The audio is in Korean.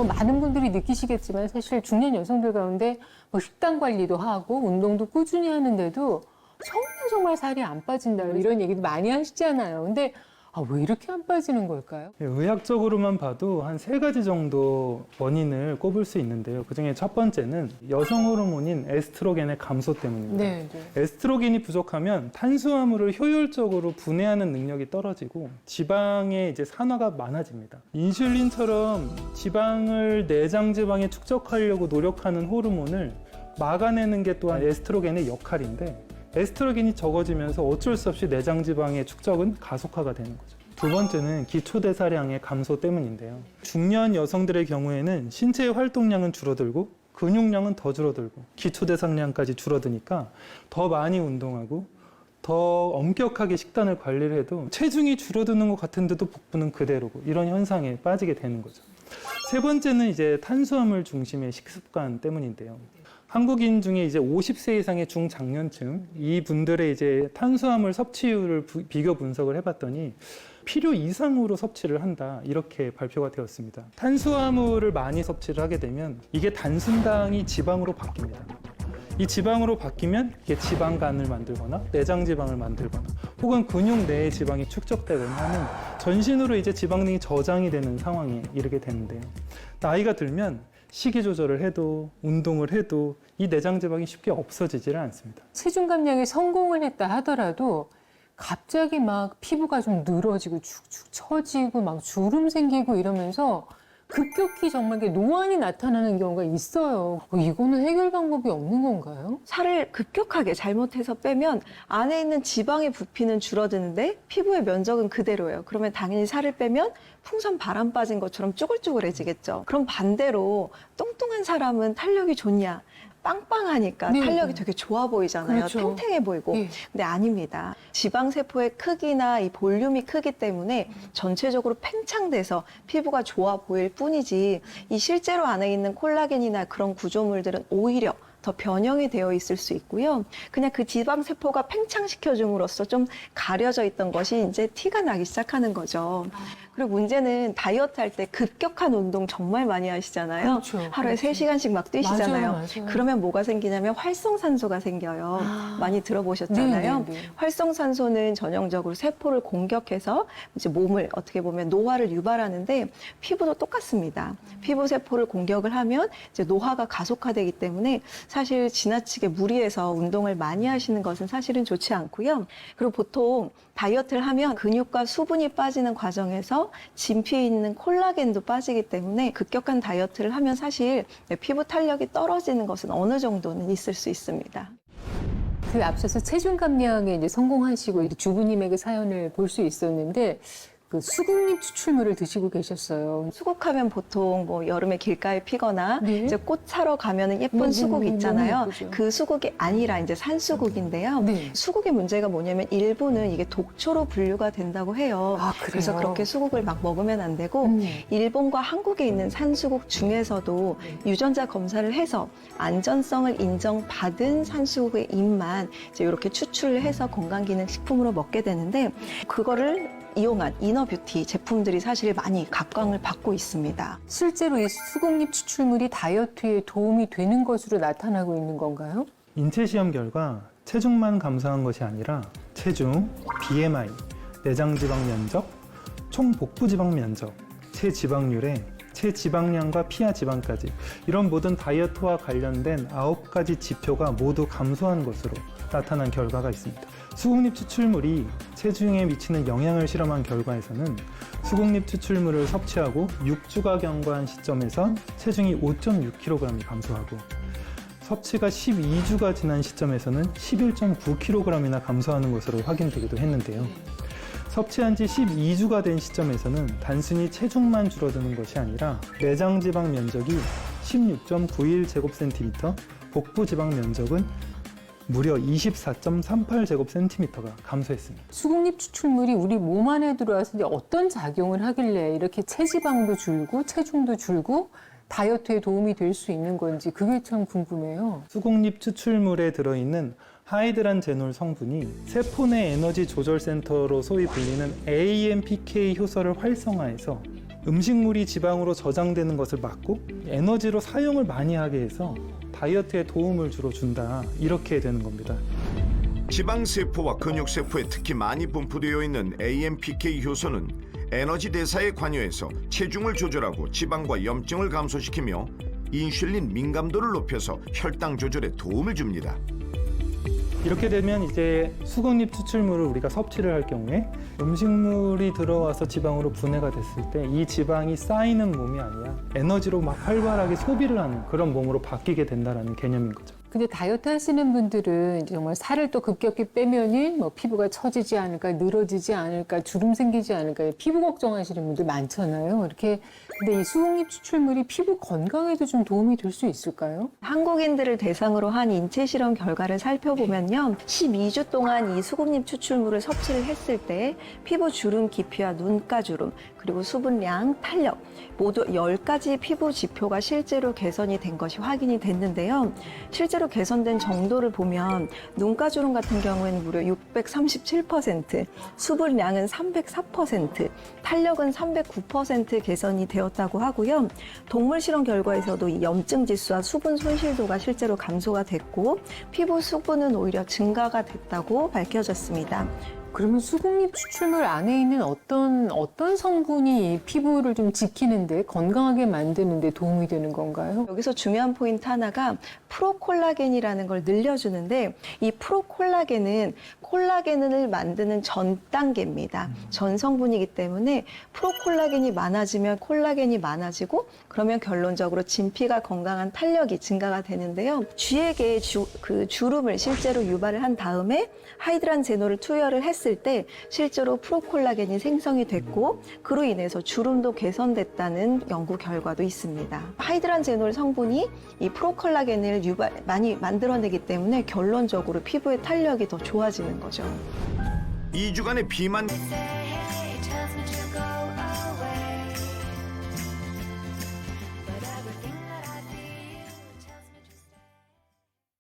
많은 분들이 느끼시겠지만 사실 중년 여성들 가운데 뭐 식단 관리도 하고 운동도 꾸준히 하는데도 정말 살이 안 빠진다 이런 얘기도 많이 하시잖아요. 근데 왜 이렇게 안 빠지는 걸까요? 의학적으로만 봐도 한 3가지 정도 원인을 꼽을 수 있는데요. 그중에 첫 번째는 여성 호르몬인 에스트로겐의 감소 때문입니다. 네. 에스트로겐이 부족하면 탄수화물을 효율적으로 분해하는 능력이 떨어지고 지방의 산화가 많아집니다. 인슐린처럼 지방을 내장 지방에 축적하려고 노력하는 호르몬을 막아내는 게 또한 에스트로겐의 역할인데 에스트로겐이 적어지면서 어쩔 수 없이 내장 지방의 축적은 가속화가 되는 거죠. 두 번째는 기초대사량의 감소 때문인데요. 중년 여성들의 경우에는 신체의 활동량은 줄어들고 근육량은 더 줄어들고 기초대사량까지 줄어드니까 더 많이 운동하고 더 엄격하게 식단을 관리를 해도 체중이 줄어드는 것 같은데도 복부는 그대로고 이런 현상에 빠지게 되는 거죠. 세 번째는 탄수화물 중심의 식습관 때문인데요. 한국인 중에 50세 이상의 중장년층 이분들의 탄수화물 섭취율을 비교 분석을 해봤더니 필요 이상으로 섭취를 한다 이렇게 발표가 되었습니다. 탄수화물을 많이 섭취를 하게 되면 이게 단순당이 지방으로 바뀝니다. 이 지방으로 바뀌면 이게 지방간을 만들거나 내장 지방을 만들거나 혹은 근육 내에 지방이 축적되거나 하는 전신으로 지방 등이 저장이 되는 상황에 이르게 되는데요. 나이가 들면 식이 조절을 해도 운동을 해도 이 내장 지방이 쉽게 없어지지를 않습니다. 체중 감량에 성공을 했다 하더라도 갑자기 막 피부가 좀 늘어지고 축축 처지고 막 주름 생기고 이러면서 급격히 정말 노안이 나타나는 경우가 있어요. 이거는 해결 방법이 없는 건가요? 살을 급격하게 잘못해서 빼면 안에 있는 지방의 부피는 줄어드는데 피부의 면적은 그대로예요. 그러면 당연히 살을 빼면 풍선 바람 빠진 것처럼 쭈글쭈글해지겠죠. 그럼 반대로 뚱뚱한 사람은 탄력이 좋냐? 빵빵하니까 네, 탄력이 네. 되게 좋아 보이잖아요. 그렇죠. 탱탱해 보이고. 예. 근데 아닙니다. 지방세포의 크기나 이 볼륨이 크기 때문에 전체적으로 팽창돼서 피부가 좋아 보일 뿐이지 이 실제로 안에 있는 콜라겐이나 그런 구조물들은 오히려 더 변형이 되어 있을 수 있고요. 그냥 그 지방세포가 팽창시켜줌으로써 좀 가려져 있던 것이 티가 나기 시작하는 거죠. 그리고 문제는 다이어트 할 때 급격한 운동 정말 많이 하시잖아요. 그렇죠. 하루에 그렇죠. 3시간씩 막 뛰시잖아요. 맞아요. 그러면 뭐가 생기냐면 활성산소가 생겨요. 많이 들어보셨잖아요. 네. 활성산소는 전형적으로 세포를 공격해서 몸을 어떻게 보면 노화를 유발하는데 피부도 똑같습니다. 피부 세포를 공격을 하면 노화가 가속화되기 때문에 사실 지나치게 무리해서 운동을 많이 하시는 것은 사실은 좋지 않고요. 그리고 보통 다이어트를 하면 근육과 수분이 빠지는 과정에서 진피에 있는 콜라겐도 빠지기 때문에 급격한 다이어트를 하면 사실 피부 탄력이 떨어지는 것은 어느 정도는 있을 수 있습니다. 앞서서 체중 감량에 성공하시고 주부님의 사연을 볼 수 있었는데 수국잎 추출물을 드시고 계셨어요. 수국하면 보통 여름에 길가에 피거나 네. 꽃 사러 가면은 예쁜 수국 있잖아요. 너무 예쁘죠. 그 수국이 아니라 산수국인데요. 네. 수국의 문제가 뭐냐면 일부는 이게 독초로 분류가 된다고 해요. 그래요? 그래서 그렇게 수국을 막 먹으면 안 되고 일본과 한국에 있는 산수국 중에서도 유전자 검사를 해서 안전성을 인정받은 산수국의 잎만 이렇게 추출을 해서 건강기능식품으로 먹게 되는데 그거를 이용한 이너뷰티 제품들이 사실 많이 각광을 받고 있습니다. 실제로 이 수국잎 추출물이 다이어트에 도움이 되는 것으로 나타나고 있는 건가요? 인체 시험 결과 체중만 감소한 것이 아니라 체중, BMI, 내장지방 면적, 총 복부지방 면적, 체지방률에 체지방량과 피하 지방까지 이런 모든 다이어트와 관련된 9가지 지표가 모두 감소한 것으로 나타난 결과가 있습니다. 수국잎 추출물이 체중에 미치는 영향을 실험한 결과에서는 수국잎 추출물을 섭취하고 6주가 경과한 시점에선 체중이 5.6kg이 감소하고 섭취가 12주가 지난 시점에서는 11.9kg이나 감소하는 것으로 확인되기도 했는데요. 섭취한 지 12주가 된 시점에서는 단순히 체중만 줄어드는 것이 아니라 내장 지방 면적이 16.91제곱센티미터, 복부 지방 면적은 무려 24.38제곱센티미터가 감소했습니다. 수국잎 추출물이 우리 몸 안에 들어와서 어떤 작용을 하길래 이렇게 체지방도 줄고 체중도 줄고 다이어트에 도움이 될 수 있는 건지 그게 참 궁금해요. 수국잎 추출물에 들어있는 하이드란제놀 성분이 세포 내 에너지 조절 센터로 소위 불리는 AMPK 효소를 활성화해서 음식물이 지방으로 저장되는 것을 막고 에너지로 사용을 많이 하게 해서 다이어트에 도움을 주로 준다. 이렇게 되는 겁니다. 지방세포와 근육세포에 특히 많이 분포되어 있는 AMPK 효소는 에너지 대사에 관여해서 체중을 조절하고 지방과 염증을 감소시키며 인슐린 민감도를 높여서 혈당 조절에 도움을 줍니다. 이렇게 되면 이제 수국잎 추출물을 우리가 섭취를 할 경우에 음식물이 들어와서 지방으로 분해가 됐을 때 이 지방이 쌓이는 몸이 아니라 에너지로 막 활발하게 소비를 하는 그런 몸으로 바뀌게 된다는 개념인 거죠. 근데 다이어트 하시는 분들은 이제 정말 살을 또 급격히 빼면은 뭐 피부가 처지지 않을까, 늘어지지 않을까, 주름 생기지 않을까, 피부 걱정하시는 분들 많잖아요. 이렇게 근데 이 수국잎 추출물이 피부 건강에도 좀 도움이 될 수 있을까요? 한국인들을 대상으로 한 인체 실험 결과를 살펴보면요. 12주 동안 이 수국잎 추출물을 섭취를 했을 때 피부 주름 깊이와 눈가 주름, 그리고 수분량, 탄력 모두 10가지 피부 지표가 실제로 개선이 된 것이 확인이 됐는데요. 실제로 개선된 정도를 보면 눈가 주름 같은 경우에는 무려 637%, 수분량은 304%, 탄력은 309% 개선이 되었다고 하고요. 동물 실험 결과에서도 이 염증 지수와 수분 손실도가 실제로 감소가 됐고 피부 수분은 오히려 증가가 됐다고 밝혀졌습니다. 그러면 수국잎 추출물 안에 있는 어떤 성분이 이 피부를 좀 지키는데 건강하게 만드는데 도움이 되는 건가요? 여기서 중요한 포인트 하나가 프로콜라겐이라는 걸 늘려주는데 이 프로콜라겐은 콜라겐을 만드는 전 단계입니다. 전 성분이기 때문에 프로콜라겐이 많아지면 콜라겐이 많아지고 그러면 결론적으로 진피가 건강한 탄력이 증가가 되는데요. 쥐에게 주름을 실제로 유발을 한 다음에 하이드란제놀을 투여를 했을 때 실제로 프로콜라겐이 생성이 됐고 그로 인해서 주름도 개선됐다는 연구 결과도 있습니다. 하이드란제놀 성분이 이 프로콜라겐을 많이 만들어내기 때문에 결론적으로 피부의 탄력이 더 좋아지는 거죠. 2주간의 비만